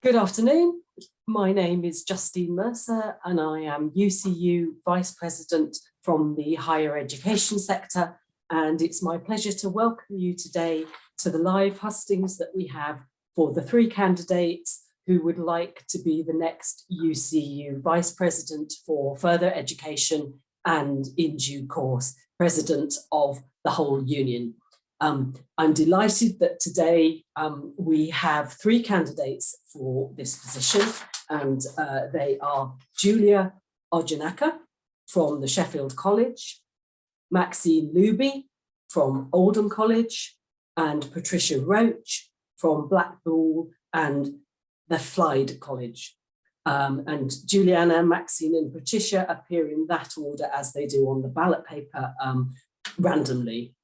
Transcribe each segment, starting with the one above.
Good afternoon. My name is Justine Mercer and I am UCU Vice President from the higher education sector, and it's my pleasure to welcome you today to the live hustings that we have for the 3 candidates who would like to be the next UCU Vice President for Further Education and, in due course, President of the whole Union. I'm delighted that today we have 3 candidates for this position, and they are Julia Ojanaka from the Sheffield College, Maxine Newby from Oldham College, and Patricia Roach from Blackpool and the Flyde College. And Juliana, Maxine and Patricia appear in that order as they do on the ballot paper randomly.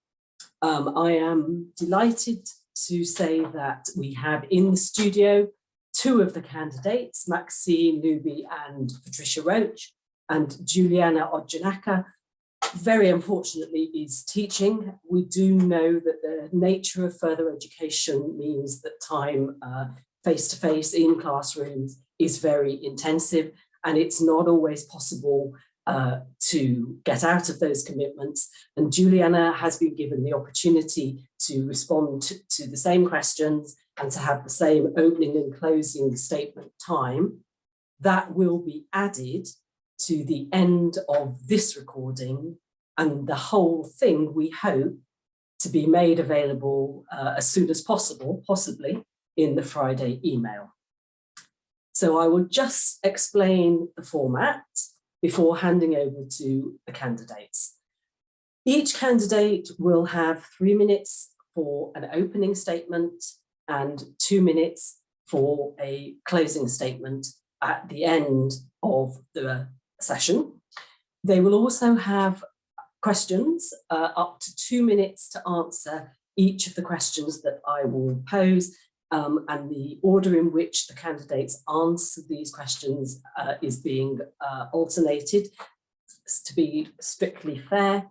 I am delighted to say that we have in the studio 2 of the candidates, Maxine Newby and Patricia Roach, and Juliana Ojanaka, very unfortunately, is teaching. We do know that the nature of further education means that time face-to-face in classrooms is very intensive, and it's not always possible to get out of those commitments. And Juliana has been given the opportunity to respond to the same questions and to have the same opening and closing statement time. That will be added to the end of this recording, and the whole thing we hope to be made available as soon as possible, possibly in the Friday email. So I will just explain the format before handing over to the candidates. Each candidate will have 3 minutes for an opening statement and 2 minutes for a closing statement at the end of the session. They will also have questions, up to 2 minutes to answer each of the questions that I will pose, and the order in which the candidates answer these questions is being alternated to be strictly fair.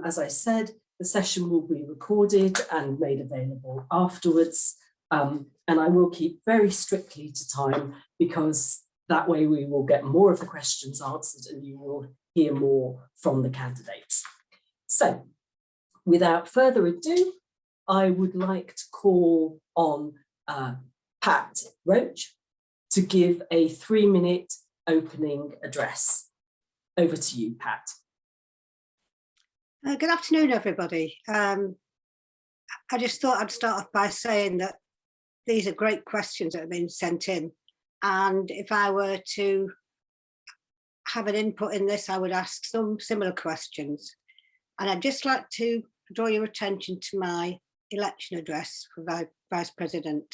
As I said, the session will be recorded and made available afterwards, and I will keep very strictly to time, because that way we will get more of the questions answered and you will hear more from the candidates. So, without further ado, I would like to call on Pat Roach to give a 3-minute opening address. Over to you, Pat. Good afternoon, everybody. I just thought I'd start off by saying that these are great questions that have been sent in, and if I were to have an input in this, I would ask some similar questions. And I'd just like to draw your attention to my election address for Vice President.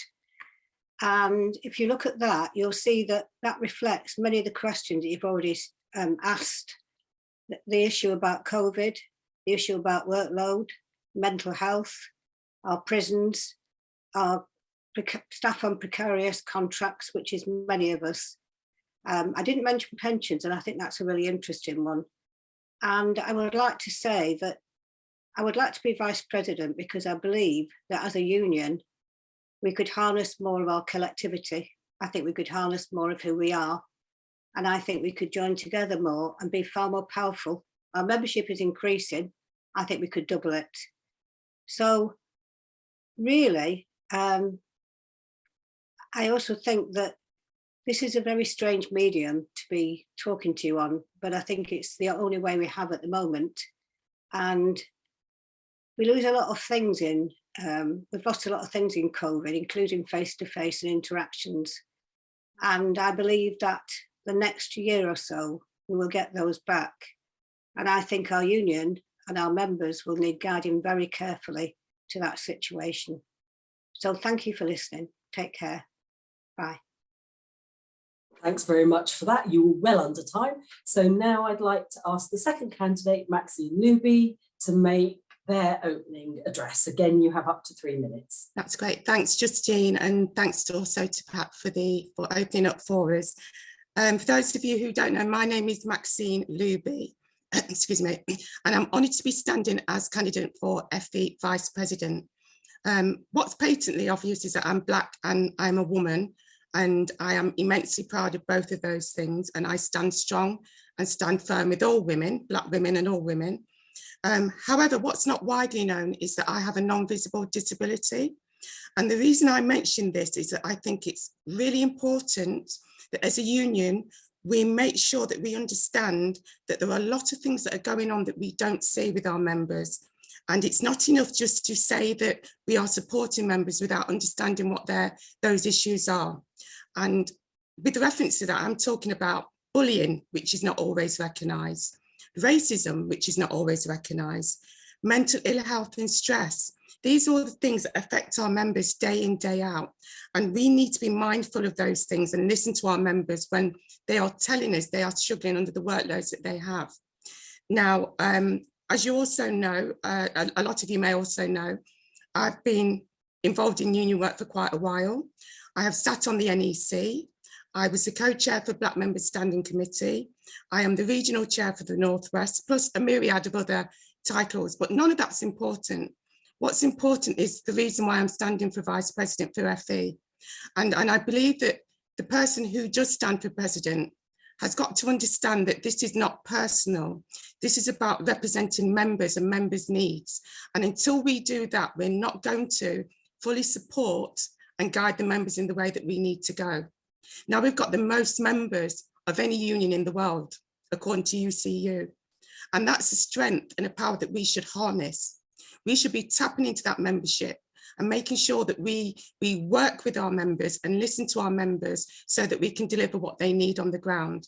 And if you look at that, you'll see that that reflects many of the questions that you've already asked. The issue about COVID, the issue about workload, mental health, our prisons, our staff on precarious contracts, which is many of us. I didn't mention pensions, and I think that's a really interesting one. And I would like to say that I would like to be Vice President because I believe that as a union, we could harness more of our collectivity. I think we could harness more of who we are. And I think we could join together more and be far more powerful. Our membership is increasing. I think we could double it. So really, I also think that this is a very strange medium to be talking to you on, but I think it's the only way we have at the moment. And we lose a lot of things we've lost a lot of things in COVID, including face-to-face and interactions. And I believe that the next year or so, we will get those back. And I think our union and our members will need guiding very carefully to that situation. So thank you for listening. Take care. Bye. Thanks very much for that. You were well under time. So now I'd like to ask the second candidate, Maxine Newby, to make their opening address. Again, you have up to 3 minutes. That's great. Thanks, Justine, and thanks also to Pat for opening up for us. For those of you who don't know, my name is Maxine Newby, excuse me, and I'm honoured to be standing as candidate for FE Vice President. What's patently obvious is that I'm Black and I'm a woman, And I am immensely proud of both of those things. And I stand strong and stand firm with all women, Black women and all women. However, what's not widely known is that I have a non-visible disability. And the reason I mention this is that I think it's really important that as a union, we make sure that we understand that there are a lot of things that are going on that we don't see with our members. And it's not enough just to say that we are supporting members without understanding what those issues are. And with reference to that, I'm talking about bullying, which is not always recognised, racism, which is not always recognised, mental ill health and stress. These are all the things that affect our members day in, day out. And we need to be mindful of those things and listen to our members when they are telling us they are struggling under the workloads that they have. Now, as you also know, a lot of you may also know, I've been involved in union work for quite a while. I have sat on the NEC. I was the co-chair for Black Members Standing Committee. I am the regional chair for the Northwest, plus a myriad of other titles, but none of that's important. What's important is the reason why I'm standing for Vice President for FE. And I believe that the person who does stand for President has got to understand that this is not personal. This is about representing members and members' needs. And until we do that, we're not going to fully support and guide the members in the way that we need to go. Now, we've got the most members of any union in the world, according to UCU. And that's a strength and a power that we should harness. We should be tapping into that membership and making sure that we work with our members and listen to our members so that we can deliver what they need on the ground.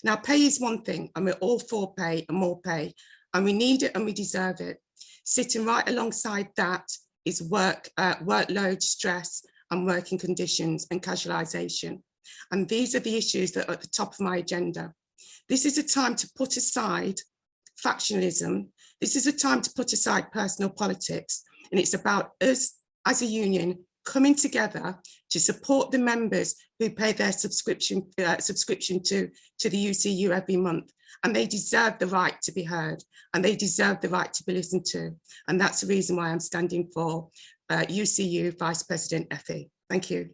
Now, pay is one thing, and we're all for pay and more pay, and we need it and we deserve it. Sitting right alongside that is workload, stress, and working conditions and casualisation. And these are the issues that are at the top of my agenda. This is a time to put aside factionalism. This is a time to put aside personal politics. And it's about us as a union coming together to support the members who pay their subscription to the UCU every month. And they deserve the right to be heard, and they deserve the right to be listened to. And that's the reason why I'm standing for UCU Vice President FE. Thank you.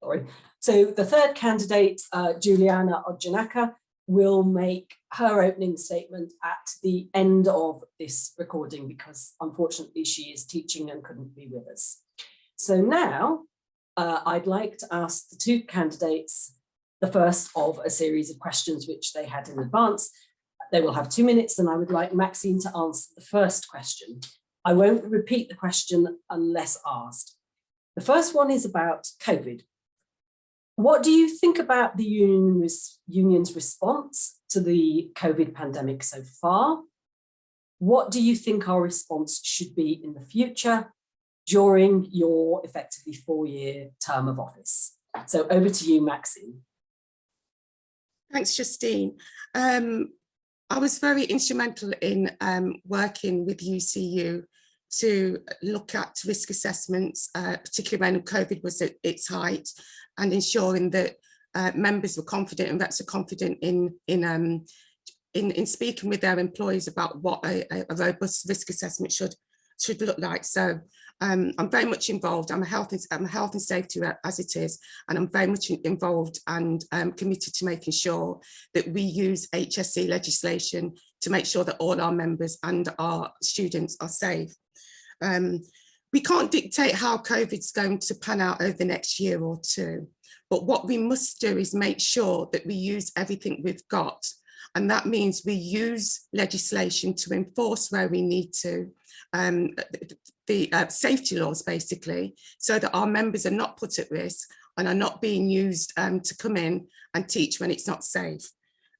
Sorry. So the third candidate, Juliana Odjanaka, will make her opening statement at the end of this recording because unfortunately she is teaching and couldn't be with us. So now I'd like to ask the two candidates the first of a series of questions which they had in advance. They will have 2 minutes, and I would like Maxine to answer the first question. I won't repeat the question unless asked. The first one is about COVID. What do you think about the union's response to the COVID pandemic so far? What do you think our response should be in the future during your effectively 4-year term of office? So over to you, Maxine. Thanks, Justine. I was very instrumental in working with UCU to look at risk assessments, particularly when COVID was at its height, and ensuring that members were confident and reps were confident in speaking with their employees about what a robust risk assessment should look like. So I'm very much involved. I'm a health and safety rep as it is, and I'm very much involved and committed to making sure that we use HSE legislation to make sure that all our members and our students are safe. We can't dictate how COVID's going to pan out over the next year or two, but what we must do is make sure that we use everything we've got. And that means we use legislation to enforce where we need to, the safety laws basically, so that our members are not put at risk and are not being used to come in and teach when it's not safe.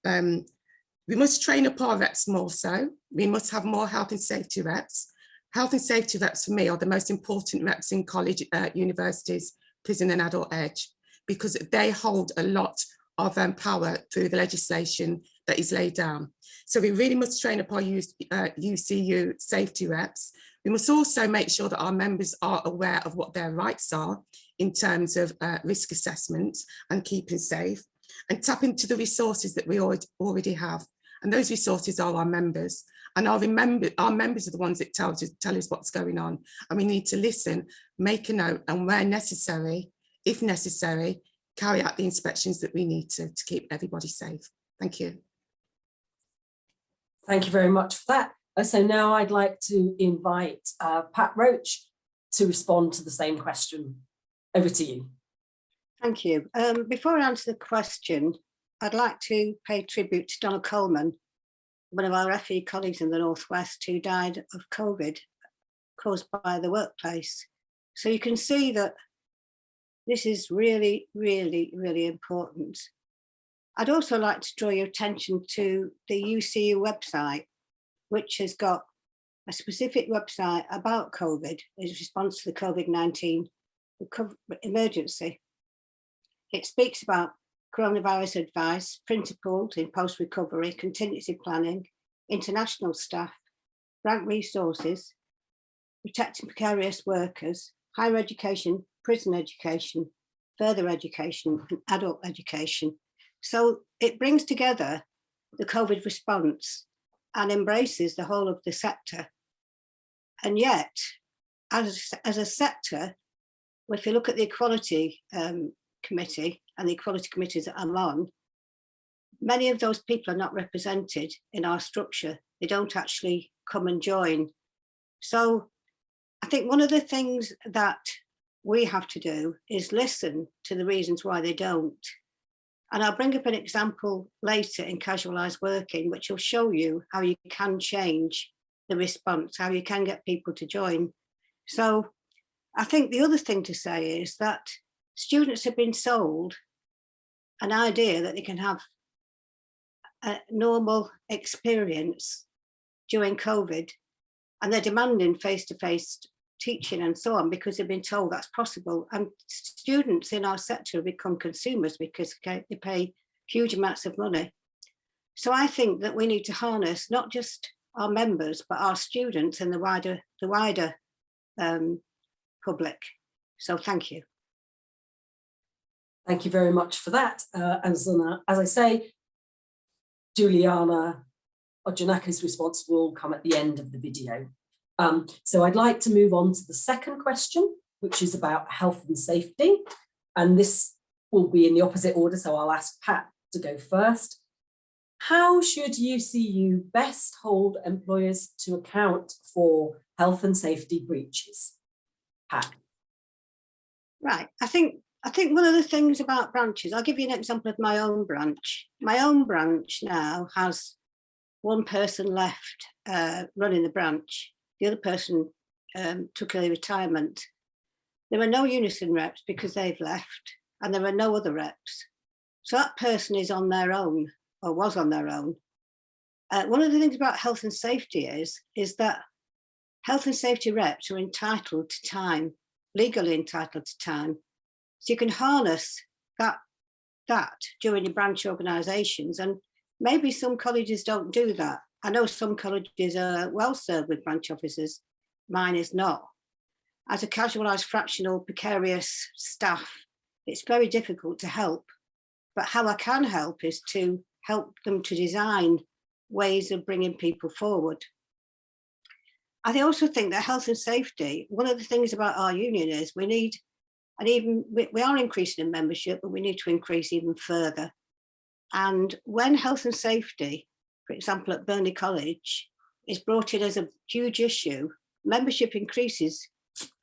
We must train up our reps more so. We must have more health and safety reps. Health and safety reps for me are the most important reps in college, universities, prison and adult edge, because they hold a lot of power through the legislation that is laid down. So we really must train up our UCU safety reps. We must also make sure that our members are aware of what their rights are in terms of risk assessments and keeping safe, and tap into the resources that we already have. And those resources are our members. And our members are the ones that tell us what's going on. And we need to listen, make a note, and where necessary, if necessary, carry out the inspections that we need to keep everybody safe. Thank you. Thank you very much for that. So now I'd like to invite Pat Roach to respond to the same question. Over to you. Thank you. Before I answer the question, I'd like to pay tribute to Donna Coleman, one of our FE colleagues in the Northwest who died of COVID caused by the workplace. So you can see that this is really, really, really important. I'd also like to draw your attention to the UCU website, which has got a specific website about COVID in response to the COVID-19 emergency. It speaks about coronavirus advice, principles in post-recovery, contingency planning, international staff, grant resources, protecting precarious workers, higher education, prison education, further education, and adult education. So it brings together the COVID response and embraces the whole of the sector. And yet, as a sector, if you look at the Equality Committee and the Equality Committees that I'm on, many of those people are not represented in our structure. They don't actually come and join. So I think one of the things that we have to do is listen to the reasons why they don't. And I'll bring up an example later in Casualized Working, which will show you how you can change the response, how you can get people to join. So I think the other thing to say is that students have been sold an idea that they can have a normal experience during COVID, and they're demanding face-to-face teaching and so on because they've been told that's possible. And students in our sector have become consumers because they pay huge amounts of money. So I think that we need to harness not just our members, but our students and the wider public. So thank you. Thank you very much for that. As I say, Juliana Ojanaka's response will come at the end of the video. So I'd like to move on to the second question, which is about health and safety. And this will be in the opposite order, so I'll ask Pat to go first. How should UCU best hold employers to account for health and safety breaches? Pat. Right, I think one of the things about branches, I'll give you an example of my own branch. My own branch now has one person left running the branch. The other person took early retirement. There are no unison reps because they've left, and there are no other reps. So that person is on their own, or was on their own. One of the things about health and safety is that health and safety reps are entitled to time, legally entitled to time. So you can harness that during your branch organisations, and maybe some colleges don't do that. I know some colleges are well served with branch officers, mine is not. As a casualised fractional precarious staff, it's very difficult to help, but how I can help is to help them to design ways of bringing people forward. I also think that health and safety, one of the things about our union is we need, and even we are increasing in membership, but we need to increase even further. And when health and safety, for example, at Burnley College, is brought in as a huge issue, membership increases.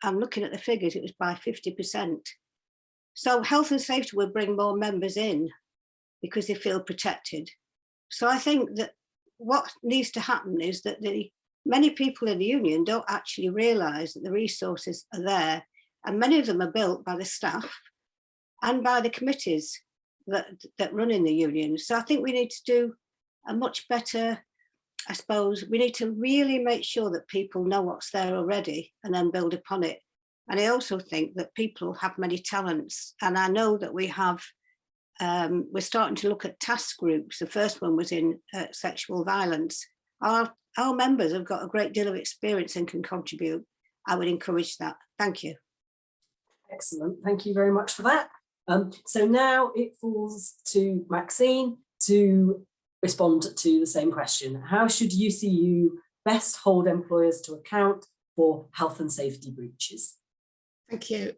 I'm looking at the figures, it was by 50%. So health and safety will bring more members in because they feel protected. So I think that what needs to happen is that many people in the union don't actually realise that the resources are there, and many of them are built by the staff and by the committees that run in the union. So I think we need to do a much better, I suppose, we need to really make sure that people know what's there already and then build upon it. And I also think that people have many talents. And I know that we have, we're starting to look at task groups. The first one was in sexual violence. Our members have got a great deal of experience and can contribute. I would encourage that. Thank you. Excellent. Thank you very much for that. So now it falls to Maxine to respond to the same question. How should UCU best hold employers to account for health and safety breaches? Thank you.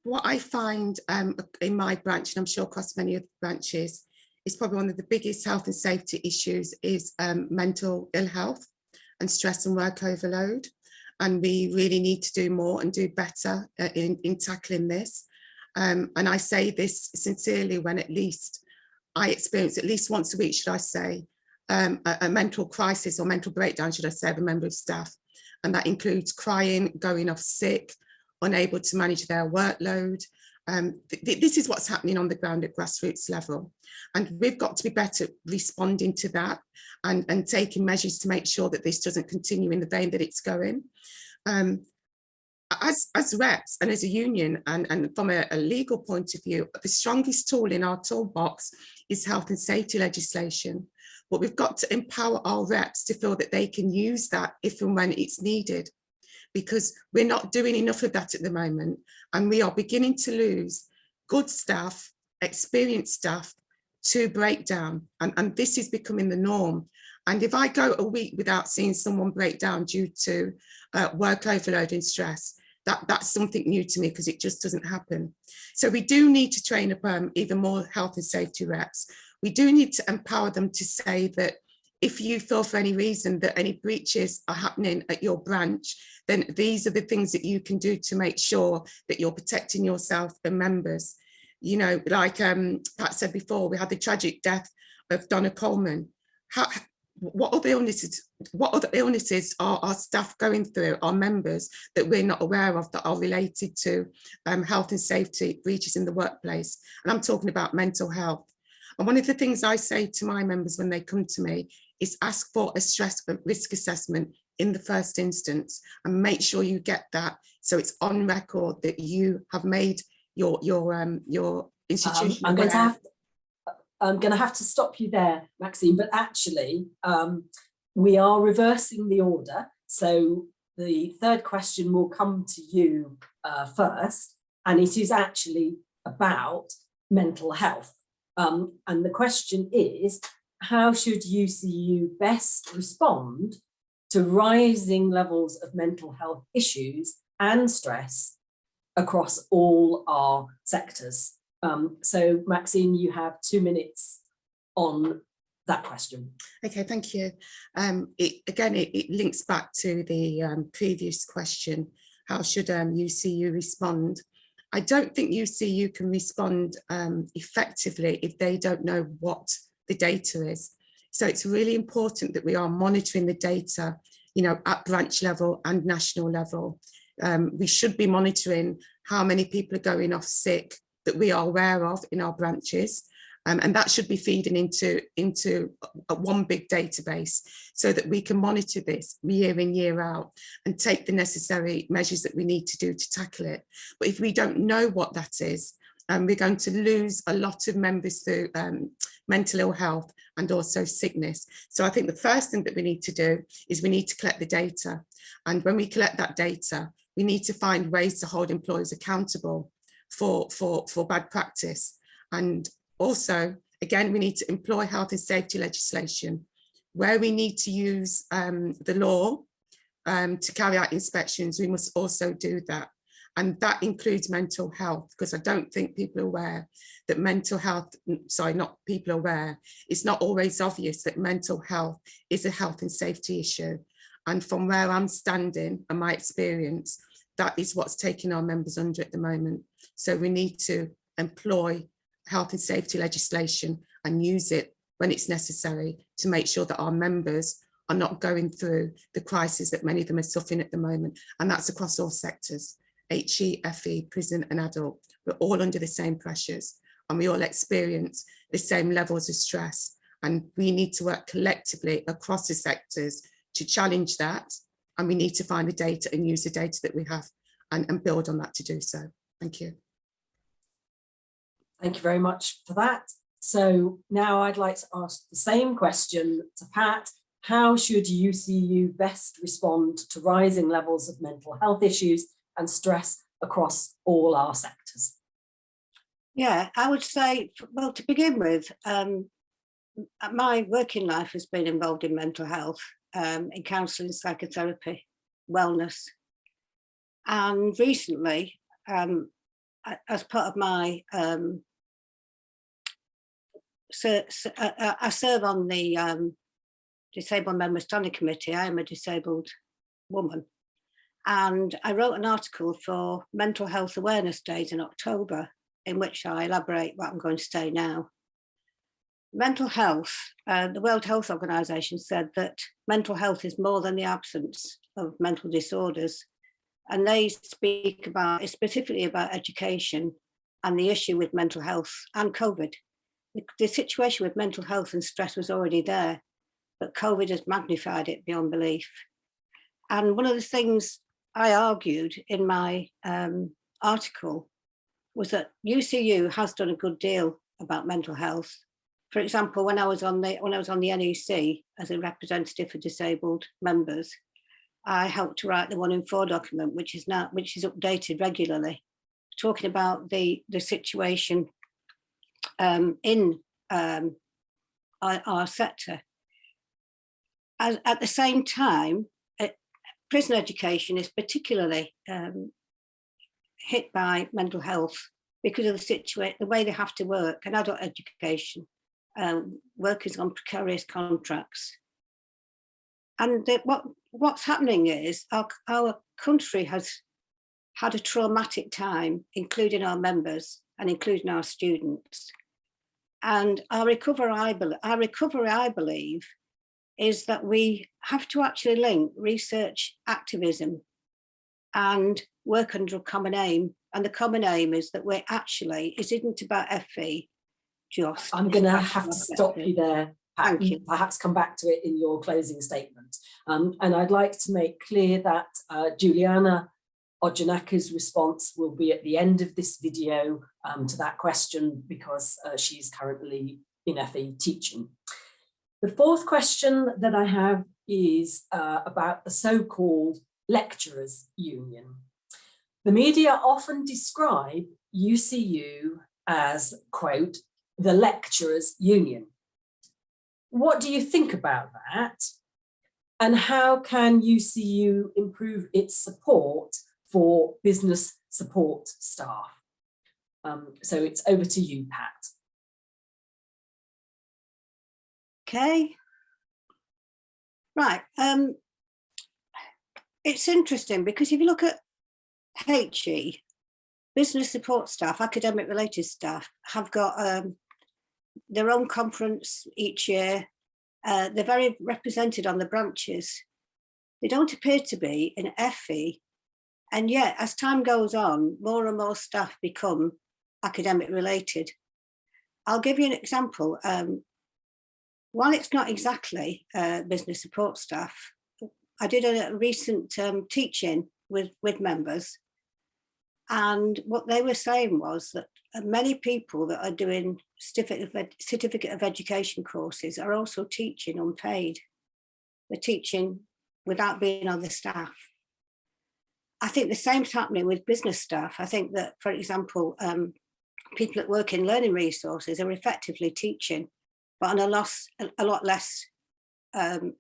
What I find in my branch, and I'm sure across many other branches, is probably one of the biggest health and safety issues is mental ill health and stress and work overload. And we really need to do more and do better in tackling this. And I say this sincerely when at least I experience at least once a week, should I say, a mental crisis or mental breakdown, should I say, of a member of staff. And that includes crying, going off sick, unable to manage their workload. This is what's happening on the ground at grassroots level. And we've got to be better responding to that and taking measures to make sure that this doesn't continue in the vein that it's going. As reps and as a union and from a legal point of view, the strongest tool in our toolbox is health and safety legislation. But we've got to empower our reps to feel that they can use that if and when it's needed, because we're not doing enough of that at the moment. And we are beginning to lose good staff, experienced staff to breakdown. And this is becoming the norm. And if I go a week without seeing someone break down due to work overload and stress, that's something new to me, because it just doesn't happen. So we do need to train up even more health and safety reps. We do need to empower them to say that if you feel for any reason that any breaches are happening at your branch, then these are the things that you can do to make sure that you're protecting yourself and members. You know, like Pat said before, we had the tragic death of Donna Coleman. What other illnesses are our staff going through, our members, that we're not aware of that are related to health and safety breaches in the workplace? And I'm talking about mental health. And one of the things I say to my members when they come to me is ask for a stress risk assessment in the first instance, and make sure you get that so it's on record that you have made your institution aware. I'm going to have to stop you there, Maxine, but actually we are reversing the order. So the third question will come to you first, and it is actually about mental health. And the question is, how should UCU best respond to rising levels of mental health issues and stress across all our sectors? So Maxine, you have 2 minutes on that question. Okay, thank you. It links back to the previous question. How should UCU respond? I don't think UCU can respond effectively if they don't know what the data is. So it's really important that we are monitoring the data, you know, at branch level and national level. We should be monitoring how many people are going off sick that we are aware of in our branches. And that should be feeding into one big database so that we can monitor this year in, year out and take the necessary measures that we need to do to tackle it. But if we don't know what that is, we're going to lose a lot of members through mental ill health and also sickness. So I think the first thing that we need to do is we need to collect the data. And when we collect that data, we need to find ways to hold employers accountable for bad practice. And also, again, we need to employ health and safety legislation where we need to use the law to carry out inspections. We must also do that. And that includes mental health, because I don't think people are aware that mental health, sorry, not people are aware, it's not always obvious that mental health is a health and safety issue. And from where I'm standing and my experience, that is what's taking our members under at the moment. So we need to employ health and safety legislation and use it when it's necessary to make sure that our members are not going through the crisis that many of them are suffering at the moment. And that's across all sectors, HE, FE, prison and adult. We're all under the same pressures and we all experience the same levels of stress. And we need to work collectively across the sectors to challenge that. And we need to find the data and use the data that we have and build on that to do so. Thank you. Thank you very much for that. So now I'd like to ask the same question to Pat. How should UCU best respond to rising levels of mental health issues and stress across all our sectors? Yeah, I would say, well, to begin with, my working life has been involved in mental health, in counselling, psychotherapy, wellness. And recently, as part of my, I serve on the Disabled Members Standing Committee. I am a disabled woman. And I wrote an article for Mental Health Awareness Days in October, in which I elaborate what I'm going to say now. Mental health, the World Health Organization said that mental health is more than the absence of mental disorders. And they speak about, specifically about education and the issue with mental health and COVID. The situation with mental health and stress was already there, but COVID has magnified it beyond belief. And one of the things I argued in my article was that UCU has done a good deal about mental health. For example, when I was on the NEC as a representative for disabled members, I helped to write the 1 in 4 document, which is updated regularly, talking about the situation in our sector. At the same time, prison education is particularly hit by mental health because of the way they have to work. And adult education, workers on precarious contracts. And what's happening is our country has had a traumatic time, including our members and including our students. And our recovery, I believe, is that we have to actually link research activism and work under a common aim. And the common aim is that we're actually, it isn't about FE, just. I'm going to have to stop you there. Thank you. Perhaps come back to it in your closing statement. And I'd like to make clear that Juliana Ojanaka's response will be at the end of this video to that question, because she's currently in FE teaching. The fourth question that I have is about the so-called lecturers' union. The media often describe UCU as, quote, the lecturers' union. What do you think about that? And how can UCU improve its support for business support staff? So it's over to you, Pat. Okay. Right. It's interesting because if you look at HE, business support staff, academic related staff have got their own conference each year. They're very represented on the branches. They don't appear to be in FE. And yet, as time goes on, more and more staff become academic related. I'll give you an example. While it's not exactly business support staff, I did a recent teaching with members, and what they were saying was that many people that are doing certificate of education courses are also teaching unpaid. They're teaching without being on the staff. I think the same's happening with business staff. I think that, for example, people that work in learning resources are effectively teaching, but on a lot less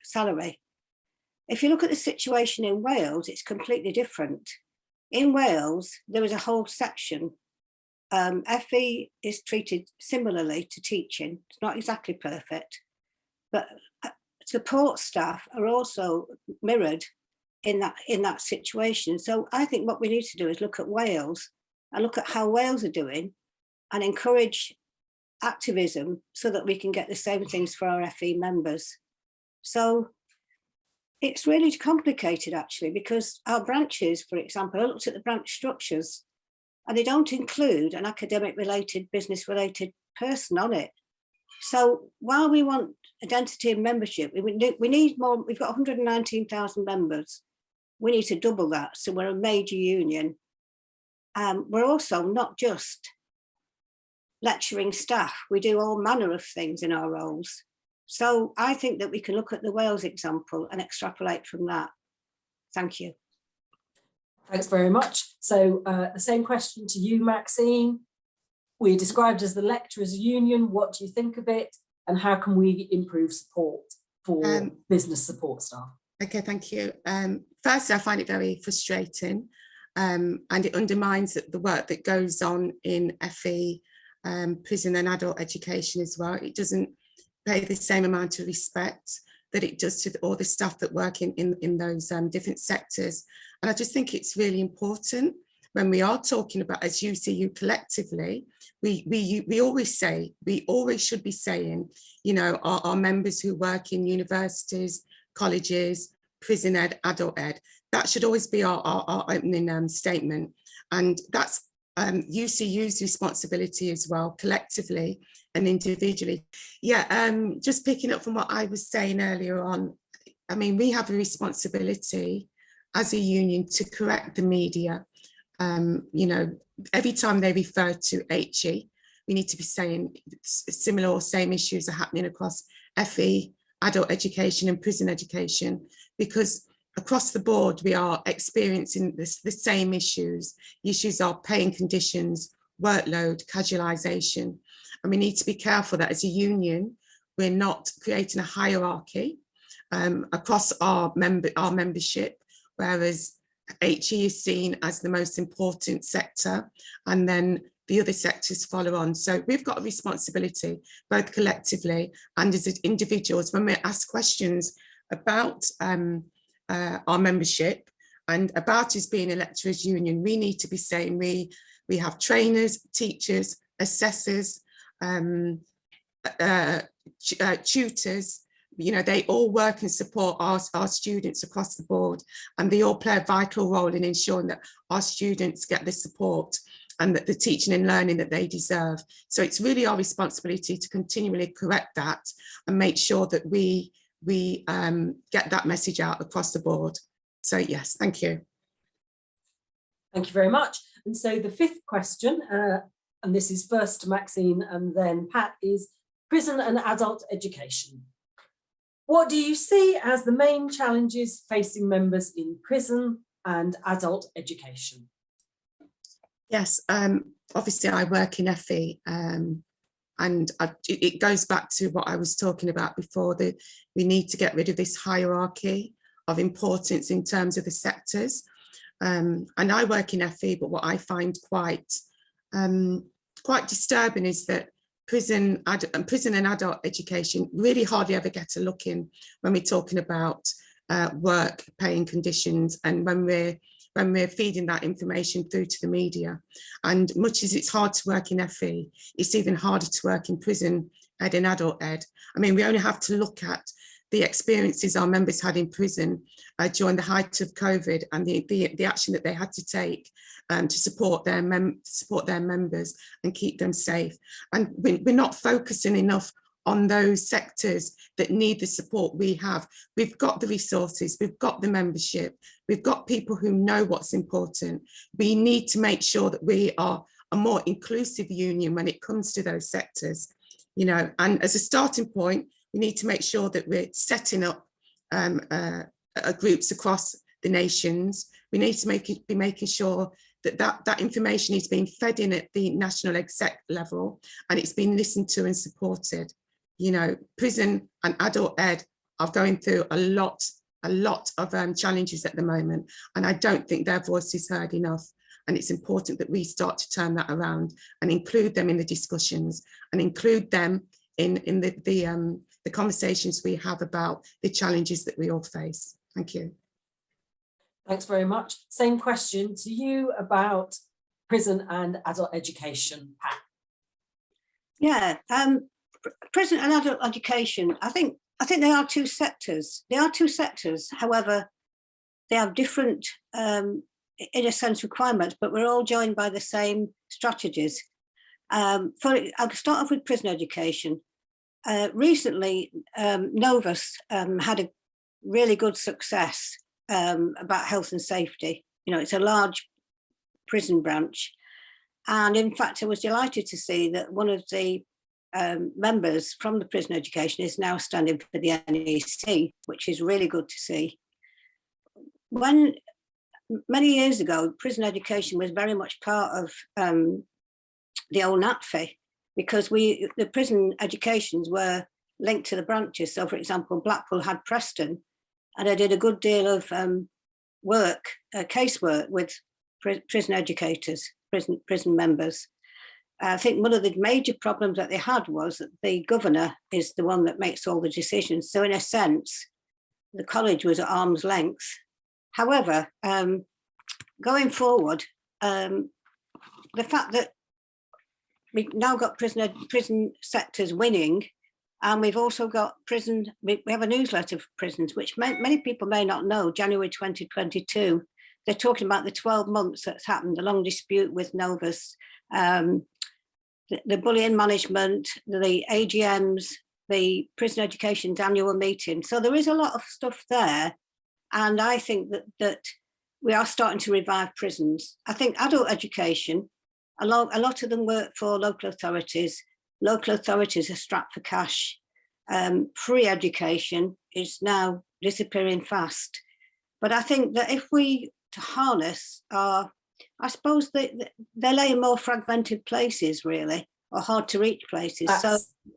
salary. If you look at the situation in Wales, it's completely different. In Wales, there is a whole section. FE is treated similarly to teaching. It's not exactly perfect, but support staff are also mirrored in that situation. So I think what we need to do is look at Wales and look at how Wales are doing and encourage activism so that we can get the same things for our FE members. So it's really complicated actually, because our branches, for example, I looked at the branch structures and they don't include an academic related, business related person on it. So while we want identity and membership, we need more. We've got 119,000 members. We need to double that. So we're a major union. We're also not just lecturing staff. We do all manner of things in our roles. So I think that we can look at the Wales example and extrapolate from that. Thank you. Thanks very much. So the same question to you, Maxine. We're described as the lecturers' union. What do you think of it? and how can we improve support for business support staff? Okay, thank you. First, I find it very frustrating, and it undermines the work that goes on in FE, prison and adult education as well. It doesn't pay the same amount of respect that it does to all the staff that work in those different sectors. And I just think it's really important when we are talking about, as UCU collectively, we always say, we always should be saying, you know, our members who work in universities, colleges, prison ed, adult ed, that should always be our opening statement. And that's UCU's responsibility as well, collectively and individually. Yeah, just picking up from what I was saying earlier on, I mean, we have a responsibility as a union to correct the media. You know, every time they refer to HE, we need to be saying similar or same issues are happening across FE, adult education and prison education, because across the board, we are experiencing the same issues. The issues are pay and conditions, workload, casualisation. And we need to be careful that as a union, we're not creating a hierarchy across our membership, whereas HE is seen as the most important sector, and then the other sectors follow on. So we've got a responsibility, both collectively and as individuals, when we ask questions about our membership and about us being a lecturers union, we need to be saying we have trainers, teachers, assessors, tutors, you know, they all work and support our students across the board, and they all play a vital role in ensuring that our students get the support and that the teaching and learning that they deserve. So it's really our responsibility to continually correct that and make sure that we get that message out across the board. So yes, thank you. Thank you very much. And so the fifth question, and this is first to Maxine and then Pat, is prison and adult education. What do you see as the main challenges facing members in prison and adult education? Yes, obviously I work in FE, and it goes back to what I was talking about before, that we need to get rid of this hierarchy of importance in terms of the sectors. And I work in FE, but what I find quite disturbing is that prison and adult education really hardly ever get a look in when we're talking about work, pay and conditions, and when we're feeding that information through to the media. And much as it's hard to work in FE, it's even harder to work in prison ed and adult ed. I mean, we only have to look at the experiences our members had in prison during the height of COVID, and the action that they had to take to support their members and keep them safe. And we're not focusing enough on those sectors that need the support we have. We've got the resources, we've got the membership, we've got people who know what's important. We need to make sure that we are a more inclusive union when it comes to those sectors, you know. And as a starting point, we need to make sure that we're setting up groups across the nations. We need to be making sure that information is being fed in at the national exec level, and it's being listened to and supported. You know, prison and adult ed are going through a lot of challenges at the moment, and I don't think their voice is heard enough. And it's important that we start to turn that around and include them in the discussions and include them in the conversations we have about the challenges that we all face. Thank you. Thanks very much. Same question to you about prison and adult education, Pat. Yeah, prison and adult education, I think they are two sectors. They are two sectors, however, they have different, in a sense, requirements, but we're all joined by the same strategies. I'll start off with prison education. Recently, Novus had a really good success about health and safety. You know, it's a large prison branch. And in fact, I was delighted to see that one of the members from the prison education is now standing for the NEC, which is really good to see. When many years ago, prison education was very much part of the old NATFE, because the prison educations were linked to the branches. So, for example, Blackpool had Preston, and I did a good deal of work, casework with prison educators, prison members. I think one of the major problems that they had was that the governor is the one that makes all the decisions. So in a sense, the college was at arm's length. However, going forward, the fact that we've now got prison sectors winning, and we've also got we have a newsletter for prisons, which many people may not know, January 2022, they're talking about the 12 months that's happened, the long dispute with Novus, the bullying management, the AGMs, the prison education's annual meeting. So there is a lot of stuff there. And I think that we are starting to revive prisons. I think adult education, a lot of them work for local authorities. Local authorities are strapped for cash. Free education is now disappearing fast. But I think that if we harness I suppose they lay in more fragmented places, really, or hard to reach places. That's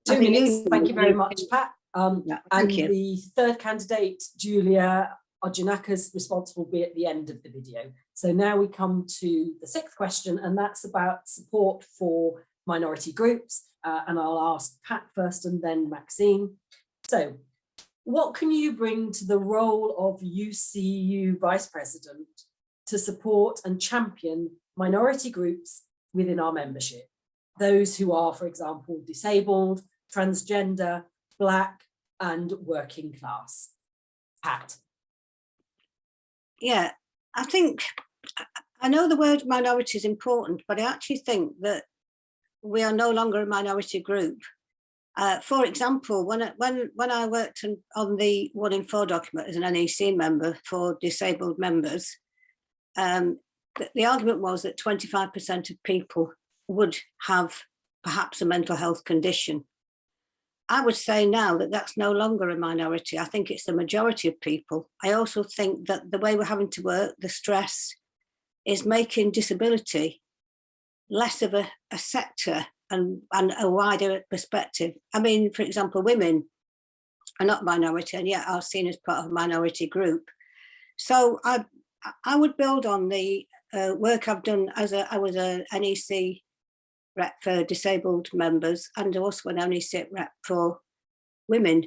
so 2 minutes. Thank you very much, Pat. Yeah, and you. The third candidate, Julia Ojanaka's response will be at the end of the video. So now we come to the sixth question, and that's about support for minority groups. And I'll ask Pat first and then Maxine. So what can you bring to the role of UCU Vice President to support and champion minority groups within our membership? Those who are, for example, disabled, transgender, Black and working class. Pat. Yeah, I think, I know the word minority is important, but I actually think that we are no longer a minority group. For example, when I worked on the 1 in 4 document as an NEC member for disabled members, the argument was that 25% of people would have perhaps a mental health condition. I would say now that that's no longer a minority. I think it's the majority of people. I also think that the way we're having to work, the stress, is making disability less of a sector and a wider perspective. I mean, for example, women are not minority and yet are seen as part of a minority group. So I would build on the work I've done I was a NEC rep for disabled members and also an NEC rep for women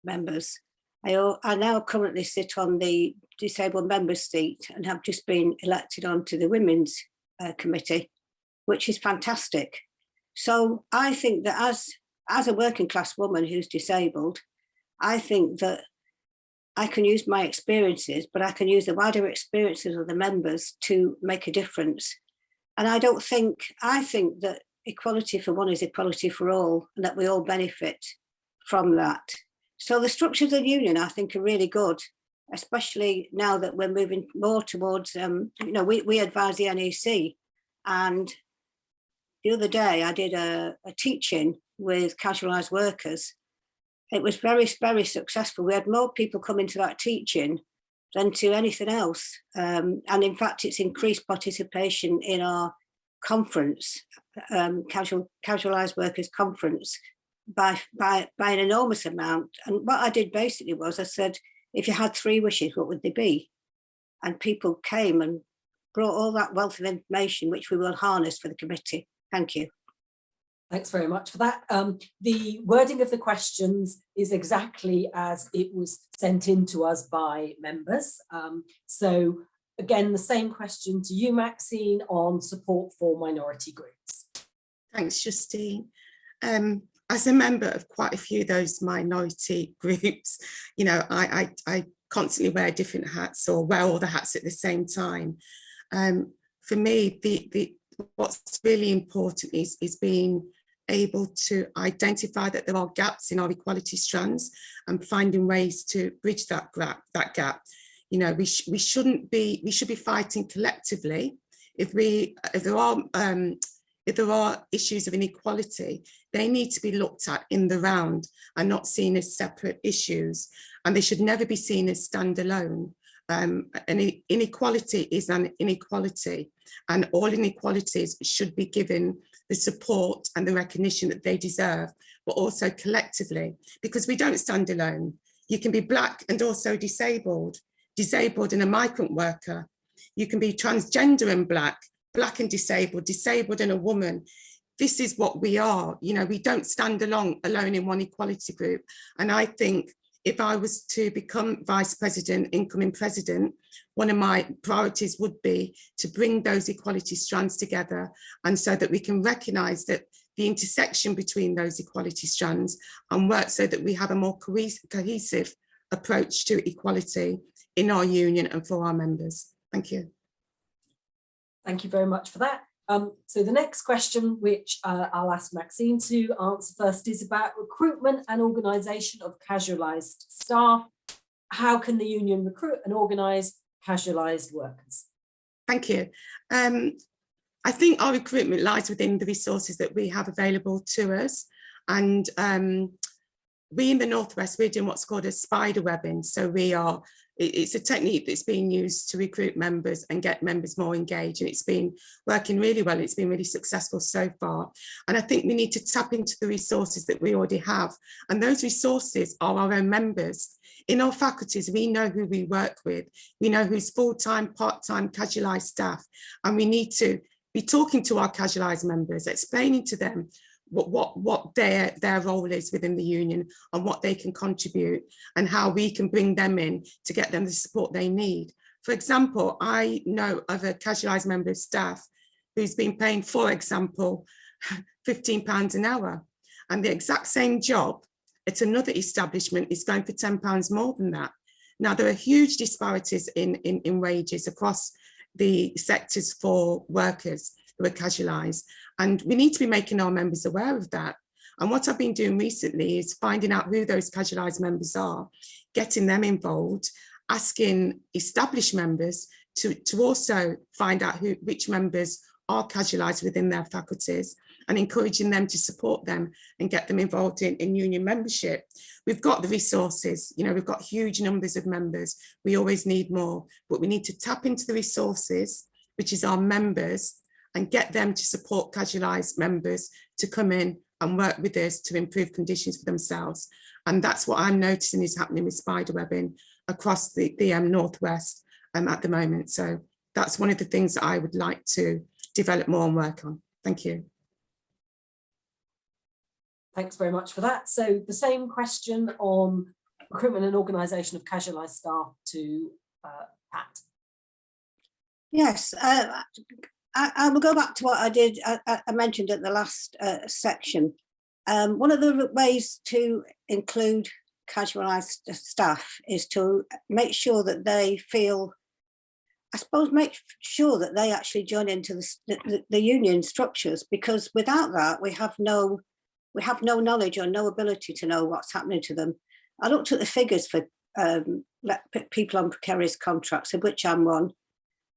members. I now currently sit on the disabled members seat and have just been elected onto the women's committee, which is fantastic. So I think that as a working class woman who's disabled, I think that I can use my experiences, but I can use the wider experiences of the members to make a difference. And I think that equality for one is equality for all, and that we all benefit from that. So the structures of the union, I think, are really good, especially now that we're moving more towards, we advise the NEC. And the other day I did a teaching with casualized workers. It was very, very successful. We had more people coming to that teaching than to anything else. And in fact, it's increased participation in our conference, Casualized Workers Conference, by an enormous amount. And what I did basically was I said, if you had 3 wishes, what would they be? And people came and brought all that wealth of information, which we will harness for the committee. Thank you. Thanks very much for that. The wording of the questions is exactly as it was sent in to us by members. So again, the same question to you, Maxine, on support for minority groups. Thanks, Justine. As a member of quite a few of those minority groups, I constantly wear different hats or wear all the hats at the same time. For me, what's really important is being able to identify that there are gaps in our equality strands and finding ways to bridge that gap. We should be fighting collectively. If there are issues of inequality, they need to be looked at in the round and not seen as separate issues, and they should never be seen as standalone. Inequality is an inequality, and all inequalities should be given the support and the recognition that they deserve, but also collectively, because we don't stand alone. You can be Black and also disabled, disabled and a migrant worker. You can be transgender and Black, Black and disabled, disabled and a woman. This is what we are. You know, we don't stand alone in one equality group. And I think if I was to become vice president, incoming president, one of my priorities would be to bring those equality strands together, and so that we can recognise that the intersection between those equality strands and work so that we have a more cohesive approach to equality in our union and for our members. Thank you. Thank you very much for that. So the next question, which I'll ask Maxine to answer first, is about recruitment and organisation of casualised staff. How can the union recruit and organise casualised workers? Thank you. I think our recruitment lies within the resources that we have available to us. And we in the Northwest, we're doing what's called a spider webbing. So it's a technique that's being used to recruit members and get members more engaged. And it's been working really well. It's been really successful so far. And I think we need to tap into the resources that we already have. And those resources are our own members. In our faculties, we know who we work with. We know who's full-time, part-time, casualised staff. And we need to be talking to our casualised members, explaining to them what their role is within the union and what they can contribute and how we can bring them in to get them the support they need. For example, I know of a casualised member of staff who's been paying, for example, £15 an hour, and the exact same job at another establishment is going for £10 more than that. Now, there are huge disparities in wages across the sectors for workers who are casualised, and we need to be making our members aware of that. And what I've been doing recently is finding out who those casualised members are, getting them involved, asking established members to also find out which members are casualised within their faculties, and encouraging them to support them and get them involved in union membership. We've got the resources, you know, we've got huge numbers of members. We always need more, but we need to tap into the resources, which is our members, and get them to support casualised members to come in and work with us to improve conditions for themselves. And that's what I'm noticing is happening with spider webbing across the Northwest at the moment. So that's one of the things that I would like to develop more and work on. Thank you. Thanks very much for that. So the same question on recruitment and organisation of casualised staff to Pat. Yes, I will go back to what I mentioned at the last section. One of the ways to include casualised staff is to make sure that they feel, I suppose, make sure that they actually join into the union structures, because without that we have no knowledge or no ability to know what's happening to them. I looked at the figures for people on precarious contracts, of which I'm one,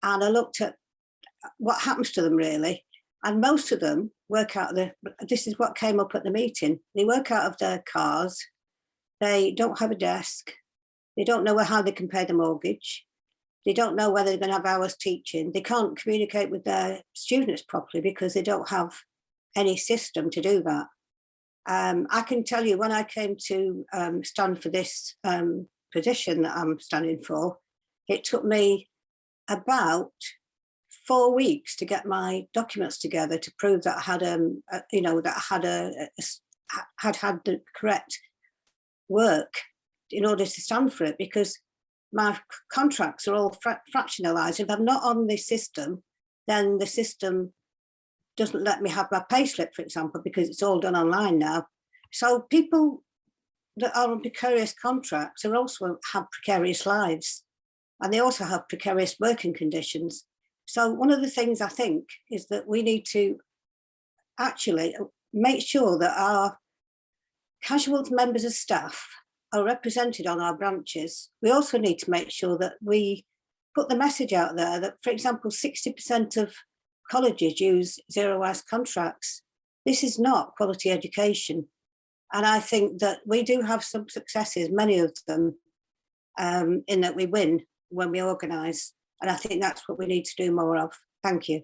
and I looked at what happens to them really. And most of them work out this is what came up at the meeting. They work out of their cars. They don't have a desk. They don't know how they can pay the mortgage. They don't know whether they're going to have hours teaching. They can't communicate with their students properly because they don't have any system to do that. I can tell you, when I came to stand for this position that I'm standing for, it took me about 4 weeks to get my documents together to prove that I had, that I had the correct work in order to stand for it, because my contracts are all fractionalised. If I'm not on the system, then the system doesn't let me have my payslip, for example, because it's all done online now. So people that are on precarious contracts are also have precarious lives, and they also have precarious working conditions. So one of the things I think is that we need to actually make sure that our casual members of staff are represented on our branches. We also need to make sure that we put the message out there that, for example, 60% of colleges use zero-hours contracts. This is not quality education. And I think that we do have some successes, many of them, in that we win when we organise. And I think that's what we need to do more of. Thank you.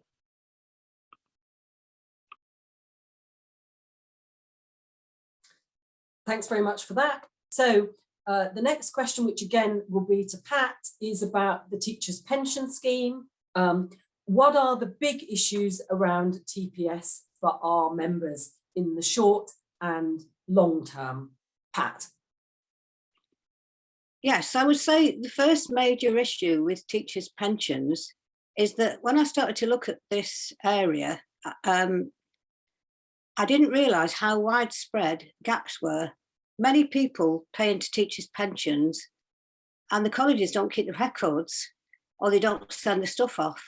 Thanks very much for that. So the next question, which again will be to Pat, is about the teachers' pension scheme. What are the big issues around TPS for our members in the short and long term? Pat. Yes, I would say the first major issue with teachers' pensions is that when I started to look at this area, I didn't realise how widespread gaps were. Many people pay into teachers' pensions and the colleges don't keep the records or they don't send the stuff off.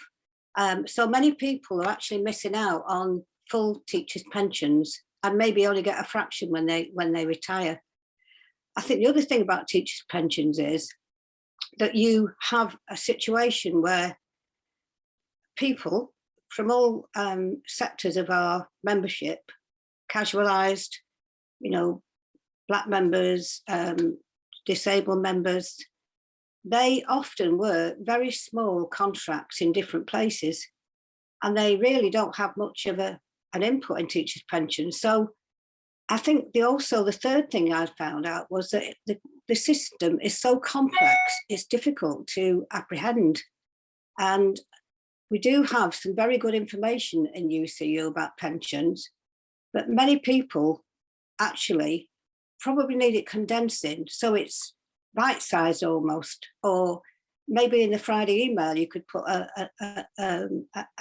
So many people are actually missing out on full teachers' pensions and maybe only get a fraction when they retire. I think the other thing about teachers' pensions is that you have a situation where people from all sectors of our membership, casualised, Black members, disabled members, they often work very small contracts in different places and they really don't have much of an input in teachers' pensions. So I think the third thing I found out was that the system is so complex, it's difficult to apprehend. And we do have some very good information in UCU about pensions, but many people actually probably need it condensing, so it's bite-sized almost, or maybe in the Friday email you could put a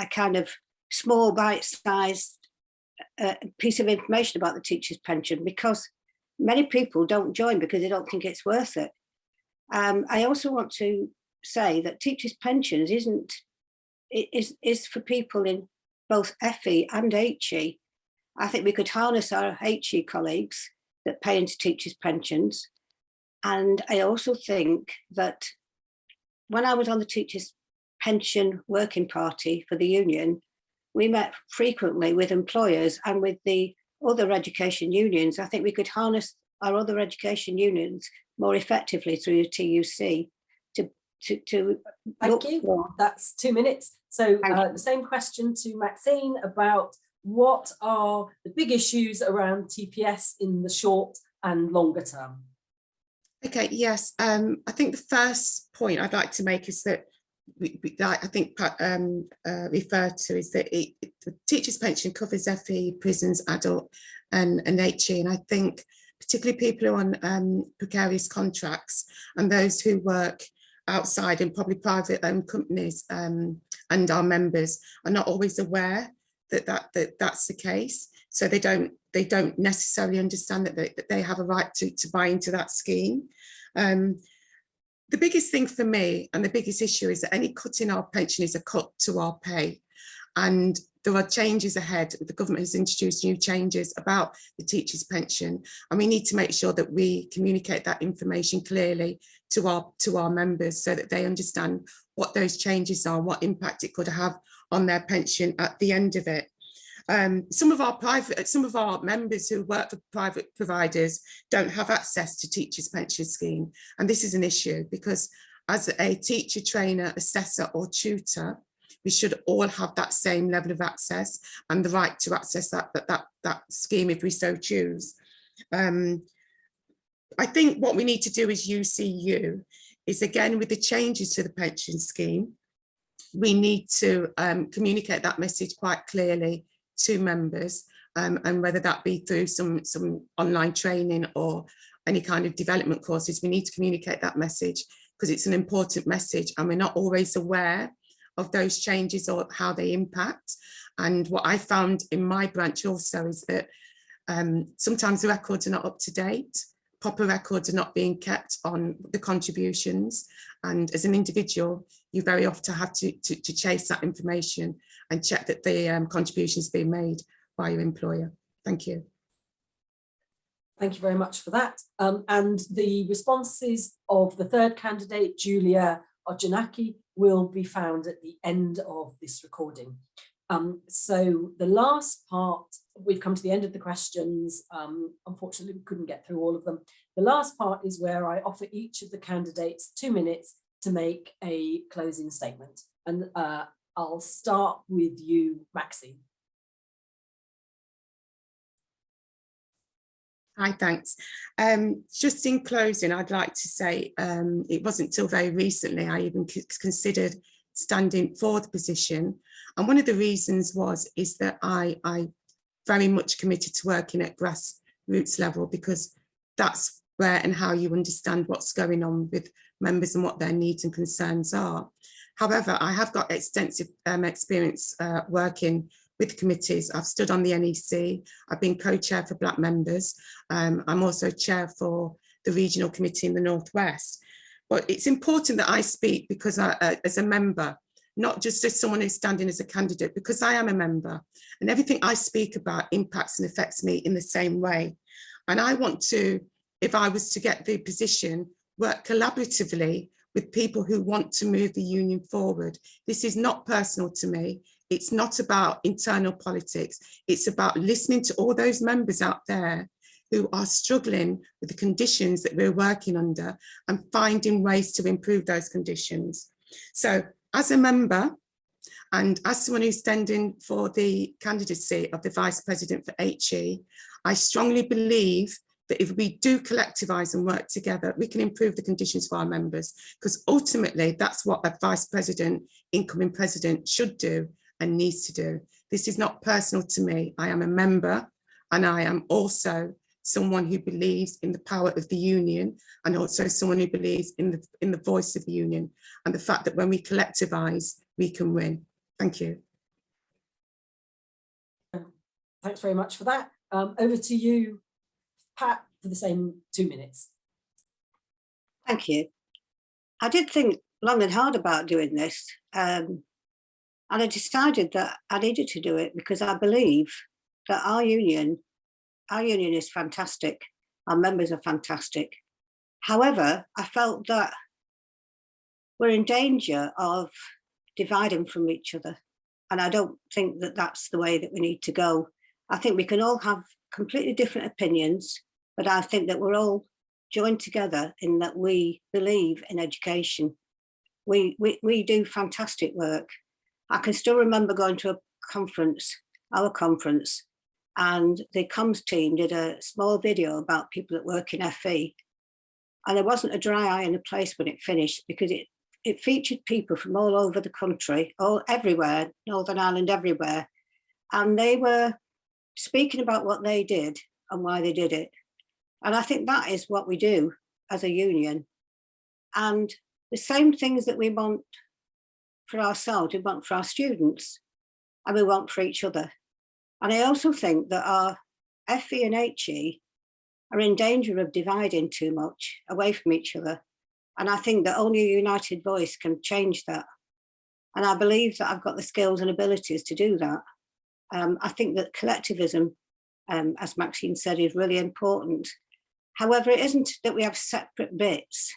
kind of small bite-sized piece of information about the teacher's pension, because many people don't join because they don't think it's worth it. I also want to say that teachers' pensions is for people in both FE and HE. I think we could harness our HE colleagues that pay into teachers' pensions. And I also think that when I was on the teachers' pension working party for the union, we met frequently with employers and with the other education unions. I think we could harness our other education unions more effectively through the TUC to Thank you. That's 2 minutes. So the same question to Maxine about what are the big issues around TPS in the short and longer term? Okay, yes. I think the first point I'd like to make is that I think Pat referred to is that the teacher's pension covers FE, prisons, adult and HE. And I think particularly people who are on precarious contracts and those who work outside in probably private companies and our members are not always aware that that's the case. So they don't necessarily understand that they have a right to buy into that scheme. The biggest thing for me and the biggest issue is that any cut in our pension is a cut to our pay. And there are changes ahead. The government has introduced new changes about the teachers' pension, and we need to make sure that we communicate that information clearly to our members so that they understand what those changes are, what impact it could have on their pension at the end of it. Some of our members who work for private providers don't have access to teachers' pension scheme, and this is an issue because as a teacher, trainer, assessor or tutor, we should all have that same level of access and the right to access that scheme if we so choose. I think what we need to do as UCU is, again, with the changes to the pension scheme, we need to communicate that message quite clearly to members, and whether that be through some online training or any kind of development courses, we need to communicate that message because it's an important message and we're not always aware of those changes or how they impact. And what I found in my branch also is that sometimes the records are not up to date, proper records are not being kept on the contributions, and as an individual you very often have to chase that information and check that the contributions being made by your employer. Thank you. Thank you very much for that. And the responses of the third candidate, Julia Ojanaki, will be found at the end of this recording. So the last part, we've come to the end of the questions. Unfortunately, we couldn't get through all of them. The last part is where I offer each of the candidates 2 minutes to make a closing statement. And I'll start with you, Maxine. Hi, thanks. Just in closing, I'd like to say it wasn't till very recently I even considered standing for the position. And one of the reasons is that I very much committed to working at grassroots level, because that's where and how you understand what's going on with members and what their needs and concerns are. However, I have got extensive experience working with committees. I've stood on the NEC, I've been co-chair for Black members. I'm also chair for the regional committee in the Northwest. But it's important that I speak because as a member, not just as someone who's standing as a candidate, because I am a member and everything I speak about impacts and affects me in the same way. And I want to, if I was to get the position, work collaboratively with people who want to move the union forward. This is not personal to me. It's not about internal politics. It's about listening to all those members out there who are struggling with the conditions that we're working under and finding ways to improve those conditions. So as a member and as someone who's standing for the candidacy of the Vice President for HE, I strongly believe that if we do collectivise and work together, we can improve the conditions for our members, because ultimately that's what a Vice President, incoming President should do and needs to do. This is not personal to me. I am a member and I am also someone who believes in the power of the union, and also someone who believes in the voice of the union and the fact that when we collectivise, we can win. Thank you. Thanks very much for that. Over to you, Pat, for the same 2 minutes. Thank you. I did think long and hard about doing this, and I decided that I needed to do it because I believe that our union is fantastic. Our members are fantastic. However, I felt that we're in danger of dividing from each other. And I don't think that that's the way that we need to go. I think we can all have completely different opinions, but I think that we're all joined together in that we believe in education. We do fantastic work. I can still remember going to a conference, our conference, and the comms team did a small video about people that work in FE. And there wasn't a dry eye in the place when it finished, because it featured people from all over the country, everywhere, Northern Ireland, everywhere. And they were speaking about what they did and why they did it. And I think that is what we do as a union. And the same things that we want for ourselves, we want for our students, and we want for each other. And I also think that our FE and HE are in danger of dividing too much away from each other. And I think that only a united voice can change that. And I believe that I've got the skills and abilities to do that. I think that collectivism, as Maxine said, is really important. However, it isn't that we have separate bits,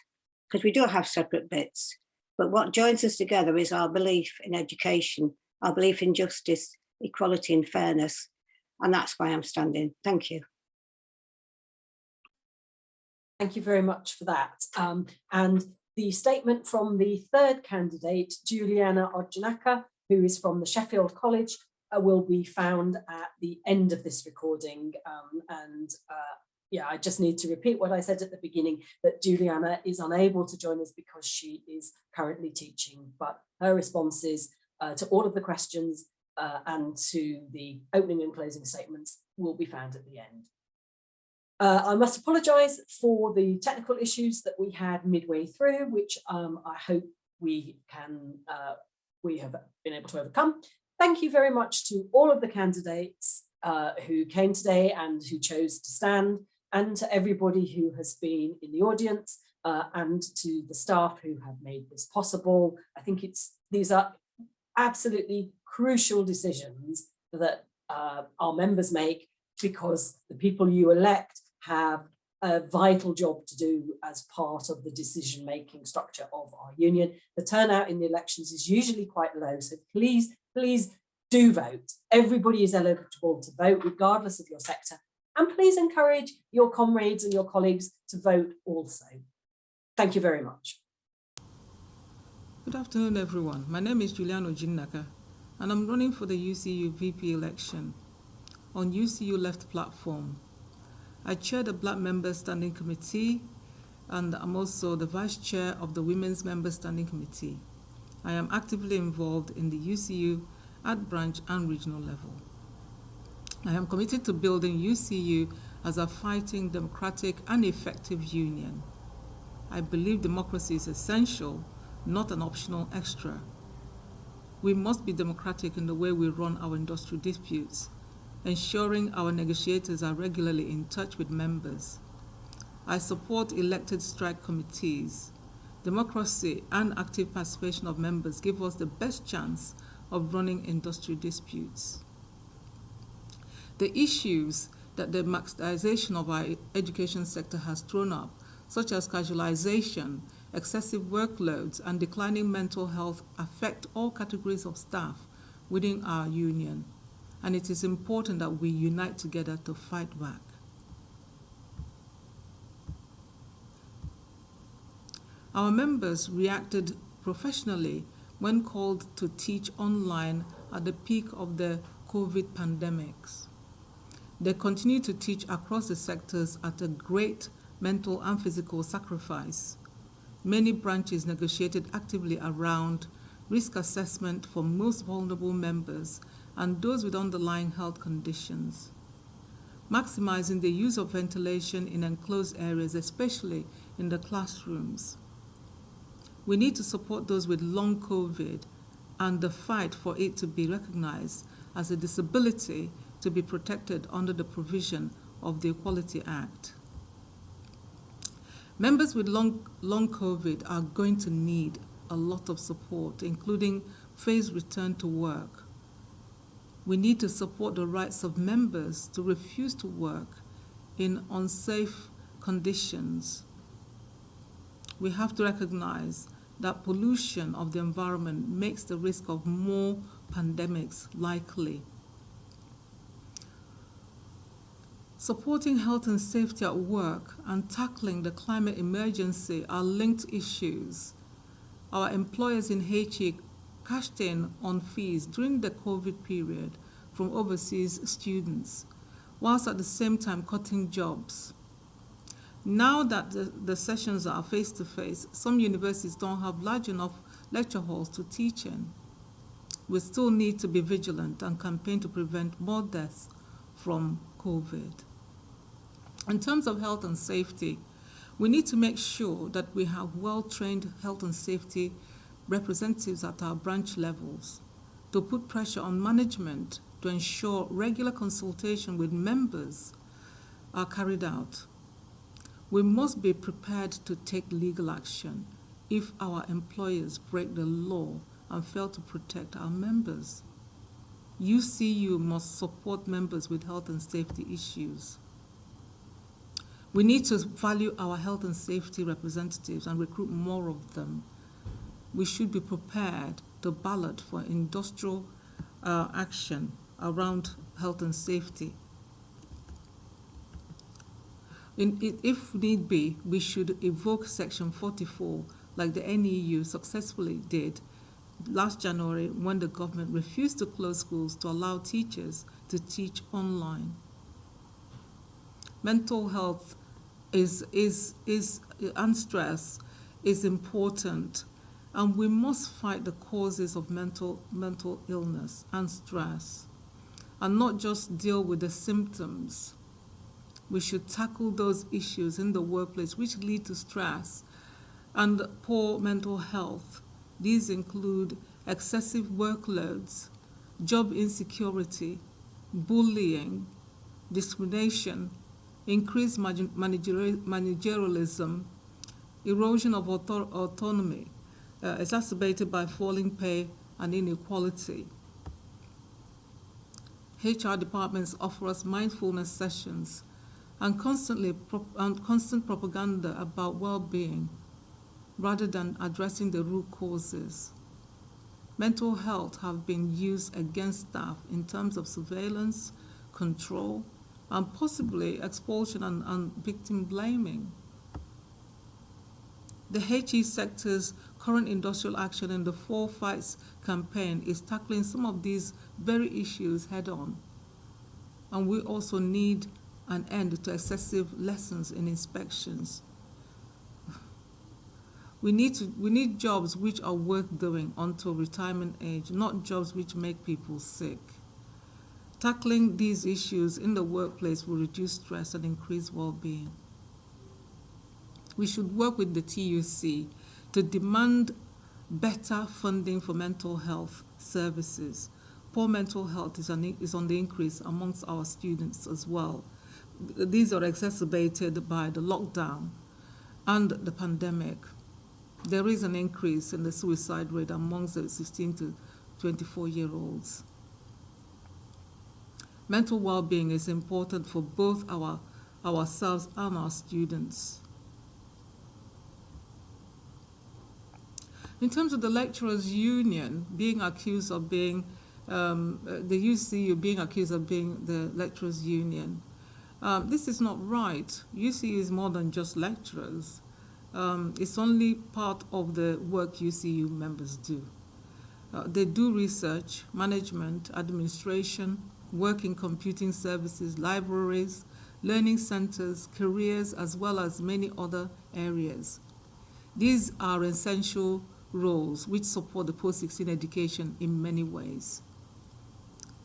because we do have separate bits. But what joins us together is our belief in education, our belief in justice, equality and fairness. And that's why I'm standing. Thank you. Thank you very much for that. And the statement from the third candidate, Juliana Odjanaka, who is from the Sheffield College, will be found at the end of this recording. Yeah, I just need to repeat what I said at the beginning, that Juliana is unable to join us because she is currently teaching, but her responses to all of the questions and to the opening and closing statements will be found at the end. I must apologise for the technical issues that we had midway through, which I hope we have been able to overcome. Thank you very much to all of the candidates who came today and who chose to stand, and to everybody who has been in the audience, and to the staff who have made this possible. I think these are absolutely crucial decisions that our members make, because the people you elect have a vital job to do as part of the decision-making structure of our union. The turnout in the elections is usually quite low, so please do vote. Everybody is eligible to vote regardless of your sector, and please encourage your comrades and your colleagues to vote also. Thank you very much. Good afternoon, everyone. My name is Juliana Odjanaka, and I'm running for the UCU VP election on UCU Left platform. I chair the Black Members Standing Committee, and I'm also the Vice Chair of the Women's Members Standing Committee. I am actively involved in the UCU at branch and regional level. I am committed to building UCU as a fighting, democratic, and effective union. I believe democracy is essential, not an optional extra. We must be democratic in the way we run our industrial disputes, ensuring our negotiators are regularly in touch with members. I support elected strike committees. Democracy and active participation of members give us the best chance of running industrial disputes. The issues that the maximization of our education sector has thrown up, such as casualization, excessive workloads, and declining mental health, affect all categories of staff within our union, and it is important that we unite together to fight back. Our members reacted professionally when called to teach online at the peak of the COVID pandemics. They continue to teach across the sectors at a great mental and physical sacrifice. Many branches negotiated actively around risk assessment for most vulnerable members and those with underlying health conditions. Maximizing the use of ventilation in enclosed areas, especially in the classrooms. We need to support those with long COVID and the fight for it to be recognized as a disability to be protected under the provision of the Equality Act. Members with long COVID are going to need a lot of support, including phased return to work. We need to support the rights of members to refuse to work in unsafe conditions. We have to recognize that pollution of the environment makes the risk of more pandemics likely. Supporting health and safety at work and tackling the climate emergency are linked issues. Our employers in HE cashed in on fees during the COVID period from overseas students, whilst at the same time cutting jobs. Now that the sessions are face-to-face, some universities don't have large enough lecture halls to teach in. We still need to be vigilant and campaign to prevent more deaths from COVID. In terms of health and safety, we need to make sure that we have well-trained health and safety representatives at our branch levels to put pressure on management to ensure regular consultation with members are carried out. We must be prepared to take legal action if our employers break the law and fail to protect our members. UCU must support members with health and safety issues. We need to value our health and safety representatives and recruit more of them. We should be prepared to ballot for industrial action around health and safety. If need be, we should evoke Section 44 like the NEU successfully did last January when the government refused to close schools to allow teachers to teach online. Mental health and stress is important, and we must fight the causes of mental illness and stress, and not just deal with the symptoms. We should tackle those issues in the workplace which lead to stress and poor mental health. These include excessive workloads, job insecurity, bullying, discrimination, increased managerialism, erosion of autonomy, exacerbated by falling pay and inequality. HR departments offer us mindfulness sessions and constant propaganda about well-being rather than addressing the root causes. Mental health have been used against staff in terms of surveillance, control, and possibly expulsion and victim blaming. The HE sector's current industrial action in the 4 Fights campaign is tackling some of these very issues head on. And we also need an end to excessive lessons in inspections. We need jobs which are worth doing until retirement age, not jobs which make people sick. Tackling these issues in the workplace will reduce stress and increase well-being. We should work with the TUC to demand better funding for mental health services. Poor mental health is on the increase amongst our students as well. These are exacerbated by the lockdown and the pandemic. There is an increase in the suicide rate amongst the 16 to 24-year-olds. Mental well-being is important for both ourselves and our students. In terms of the lecturers' union being accused of being, the UCU being accused of being the lecturers' union, this is not right. UCU is more than just lecturers. It's only part of the work UCU members do. They do research, management, administration, work in computing services, libraries, learning centers, careers, as well as many other areas. These are essential roles which support the post-16 education in many ways.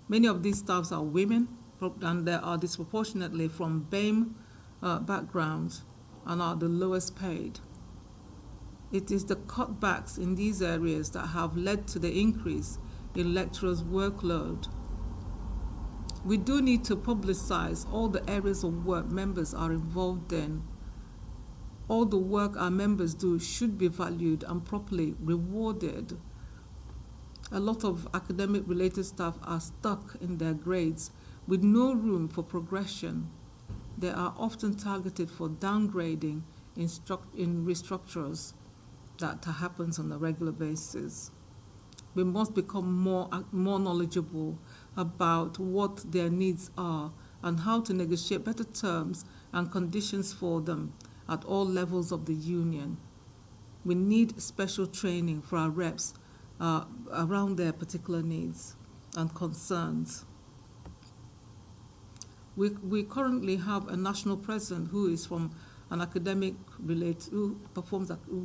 Many of these staffs are women, and they are disproportionately from BAME backgrounds and are the lowest paid. It is the cutbacks in these areas that have led to the increase in lecturers' workload. We do need to publicize all the areas of work members are involved in. All the work our members do should be valued and properly rewarded. A lot of academic-related staff are stuck in their grades with no room for progression. They are often targeted for downgrading in restructures that happens on a regular basis. We must become more knowledgeable about what their needs are and how to negotiate better terms and conditions for them at all levels of the union. We need special training for our reps around their particular needs and concerns. We currently have a national president who is from an academic who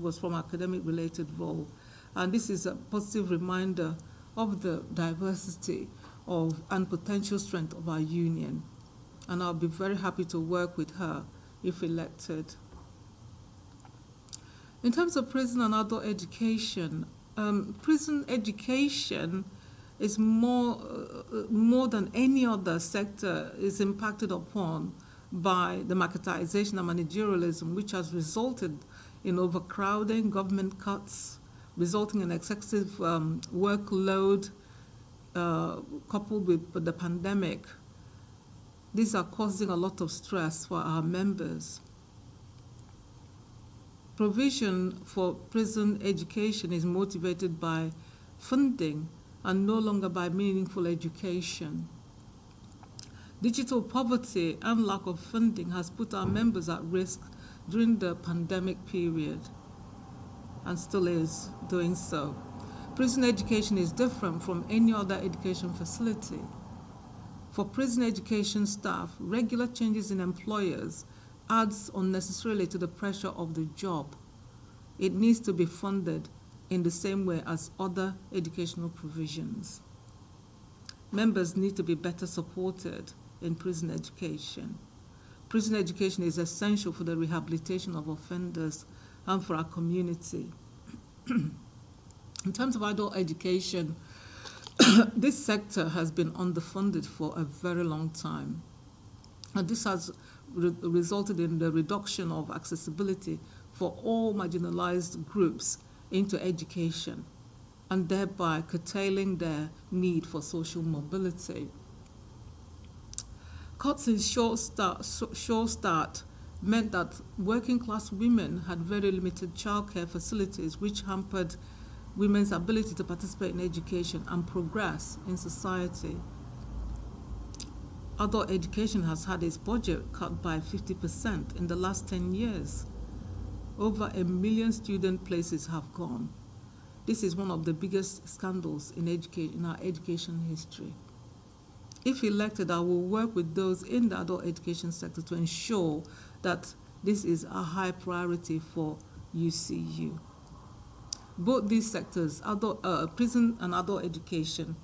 was from academic related role, and this is a positive reminder of the diversity and potential strength of our union, and I'll be very happy to work with her if elected. In terms of prison and adult education, prison education is more than any other sector is impacted upon by the marketization and managerialism, which has resulted in overcrowding, government cuts, resulting in excessive workload coupled with the pandemic. These are causing a lot of stress for our members. Provision for prison education is motivated by funding and no longer by meaningful education. Digital poverty and lack of funding has put our members at risk during the pandemic period and still is doing so. Prison education is different from any other education facility. For prison education staff, regular changes in employers adds unnecessarily to the pressure of the job. It needs to be funded in the same way as other educational provisions. Members need to be better supported in prison education. Prison education is essential for the rehabilitation of offenders and for our community. In terms of adult education, this sector has been underfunded for a very long time. And this has resulted in the reduction of accessibility for all marginalized groups into education, and thereby curtailing their need for social mobility. Cuts in Sure Start meant that working class women had very limited childcare facilities, which hampered women's ability to participate in education and progress in society. Adult education has had its budget cut by 50% in the last 10 years. Over 1 million student places have gone. This is one of the biggest scandals in our education history. If elected, I will work with those in the adult education sector to ensure that this is a high priority for UCU. Both these sectors, prison and adult education,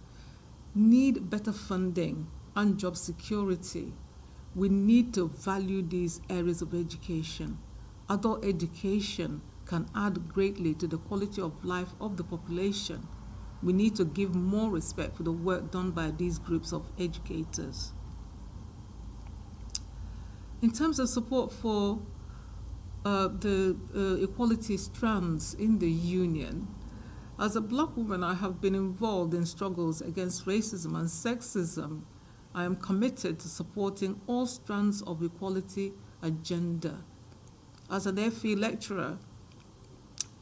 need better funding and job security. We need to value these areas of education. Adult education can add greatly to the quality of life of the population. We need to give more respect for the work done by these groups of educators. In terms of support for the equality strands in the union, as a Black woman, I have been involved in struggles against racism and sexism. I am committed to supporting all strands of equality agenda. As an FE lecturer,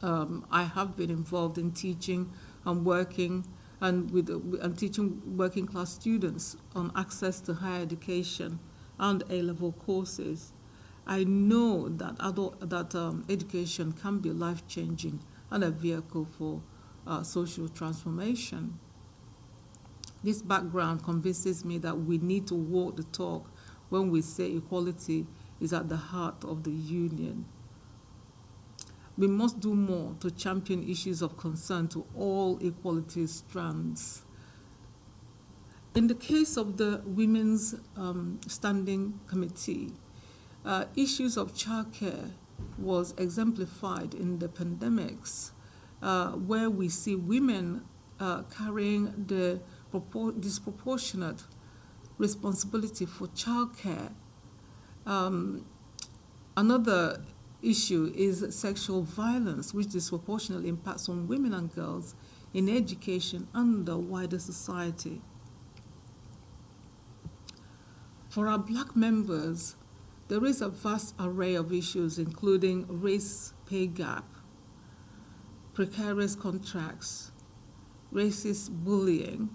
I have been involved in teaching and working and teaching working class students on access to higher education and A-level courses. I know that education can be life-changing and a vehicle for social transformation. This background convinces me that we need to walk the talk when we say equality is at the heart of the union. We must do more to champion issues of concern to all equality strands. In the case of the Women's Standing Committee, issues of childcare was exemplified in the pandemics, where we see women carrying the disproportionate responsibility for childcare. Another issue is sexual violence, which disproportionately impacts on women and girls in education and the wider society. For our Black members, there is a vast array of issues, including race pay gap, precarious contracts, racist bullying,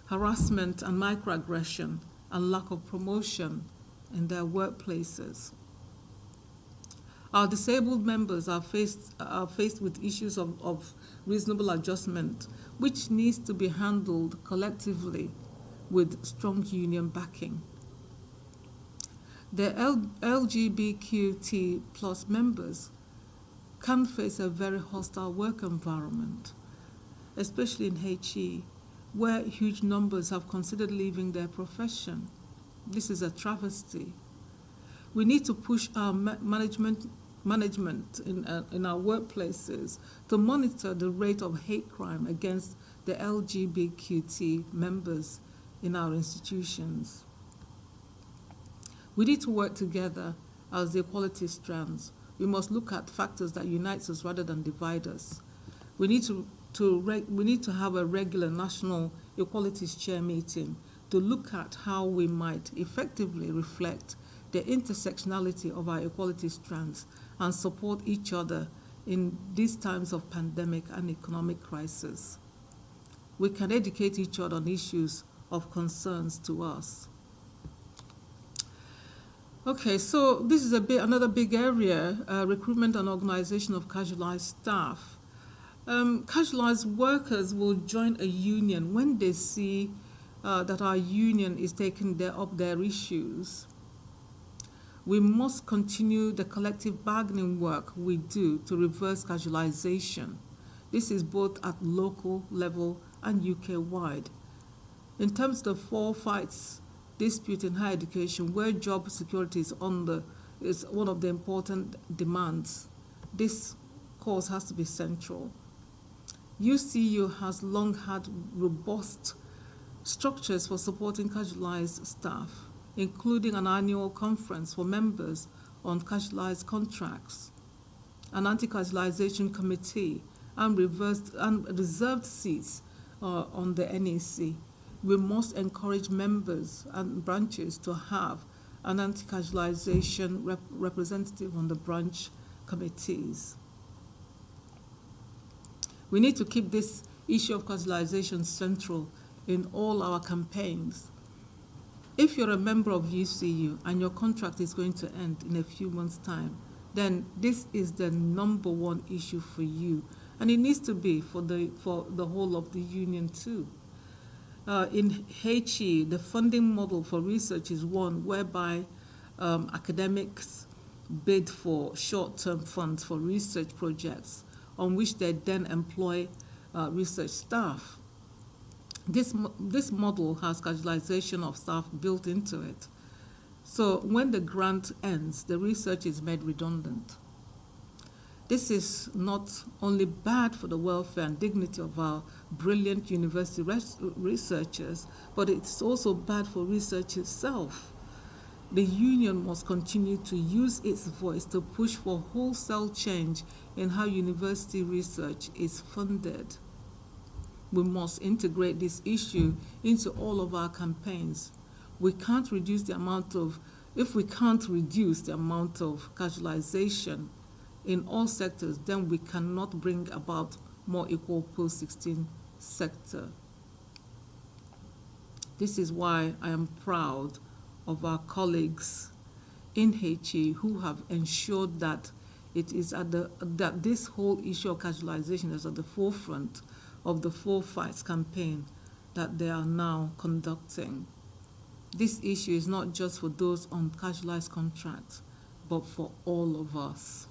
harassment and microaggression, and lack of promotion in their workplaces. Our disabled members are faced with issues of reasonable adjustment, which needs to be handled collectively with strong union backing. The LGBTQ+ members can face a very hostile work environment, especially in HE, where huge numbers have considered leaving their profession. This is a travesty. We need to push our management in our workplaces to monitor the rate of hate crime against the LGBTQ members in our institutions. We need to work together as the equality strands. We must look at factors that unite us rather than divide us. We need to have a regular national equalities chair meeting to look at how we might effectively reflect the intersectionality of our equality strands and support each other in these times of pandemic and economic crisis. We can educate each other on issues of concerns to us. Okay, so this is another big area, recruitment and organization of casualized staff. Casualized workers will join a union when they see that our union is taking up their issues. We must continue the collective bargaining work we do to reverse casualization. This is both at local level and UK-wide. In terms of the 4 fights dispute in higher education, where job security is one of the important demands, this cause has to be central. UCU has long had robust structures for supporting casualized staff, including an annual conference for members on casualized contracts, an anti-casualization committee, and reserved seats on the NEC. We must encourage members and branches to have an anti-casualization representative on the branch committees. We need to keep this issue of casualization central in all our campaigns. If you're a member of UCU and your contract is going to end in a few months' time, then this is the #1 issue for you, and it needs to be for the whole of the union too. in HE, the funding model for research is one whereby academics bid for short-term funds for research projects on which they then employ research staff. This model has casualization of staff built into it. So when the grant ends, the research is made redundant. This is not only bad for the welfare and dignity of our brilliant university researchers, but it's also bad for research itself. The union must continue to use its voice to push for wholesale change in how university research is funded. We must integrate this issue into all of our campaigns. We can't reduce the amount of, if we can't reduce the amount of casualization in all sectors, then we cannot bring about more equal post-16 sector. This is why I am proud of our colleagues in HE who have ensured that it is that this whole issue of casualization is at the forefront of the Four Fights campaign that they are now conducting. This issue is not just for those on casualized contracts, but for all of us.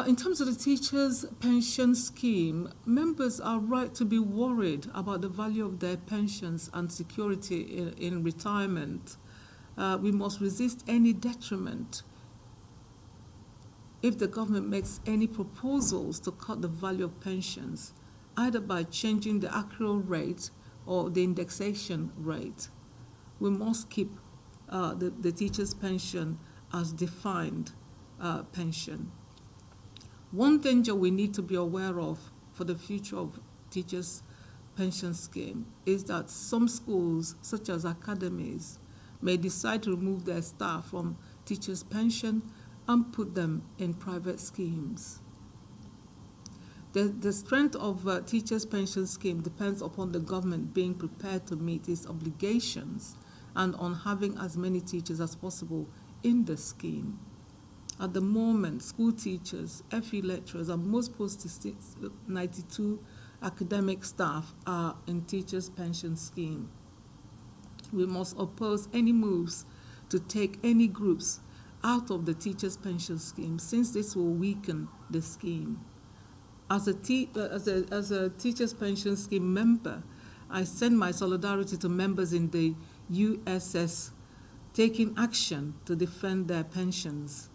In terms of the teachers' pension scheme, members are right to be worried about the value of their pensions and security in retirement. We must resist any detriment if the government makes any proposals to cut the value of pensions, either by changing the accrual rate or the indexation rate. We must keep the teachers' pension as defined pension. One danger we need to be aware of for the future of teachers' pension scheme is that some schools, such as academies, may decide to remove their staff from teachers' pension and put them in private schemes. The strength of a teachers' pension scheme depends upon the government being prepared to meet its obligations and on having as many teachers as possible in the scheme. At the moment, school teachers, FE lecturers, and most post-92 academic staff are in teachers' pension scheme. We must oppose any moves to take any groups out of the teachers' pension scheme, since this will weaken the scheme. As a teachers' pension scheme member, I send my solidarity to members in the USS taking action to defend their pensions.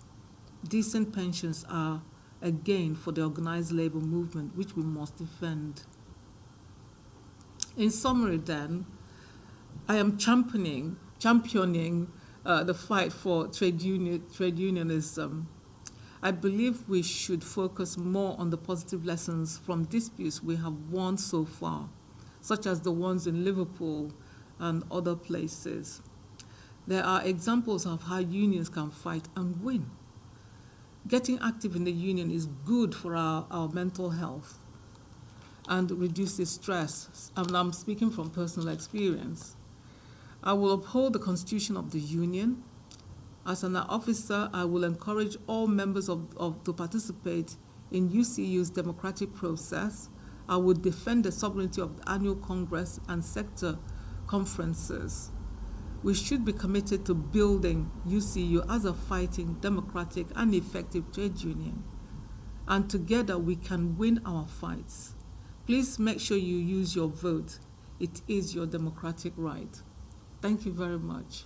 Decent pensions are a gain for the organized labor movement, which we must defend. In summary, then, I am championing the fight for trade unionism. I believe we should focus more on the positive lessons from disputes we have won so far, such as the ones in Liverpool and other places. There are examples of how unions can fight and win. Getting active in the union is good for our mental health and reduces stress. And I'm speaking from personal experience. I will uphold the constitution of the union. As an officer, I will encourage all members to participate in UCU's democratic process. I will defend the sovereignty of the annual congress and sector conferences. We should be committed to building UCU as a fighting, democratic, and effective trade union. And together we can win our fights. Please make sure you use your vote. It is your democratic right. Thank you very much.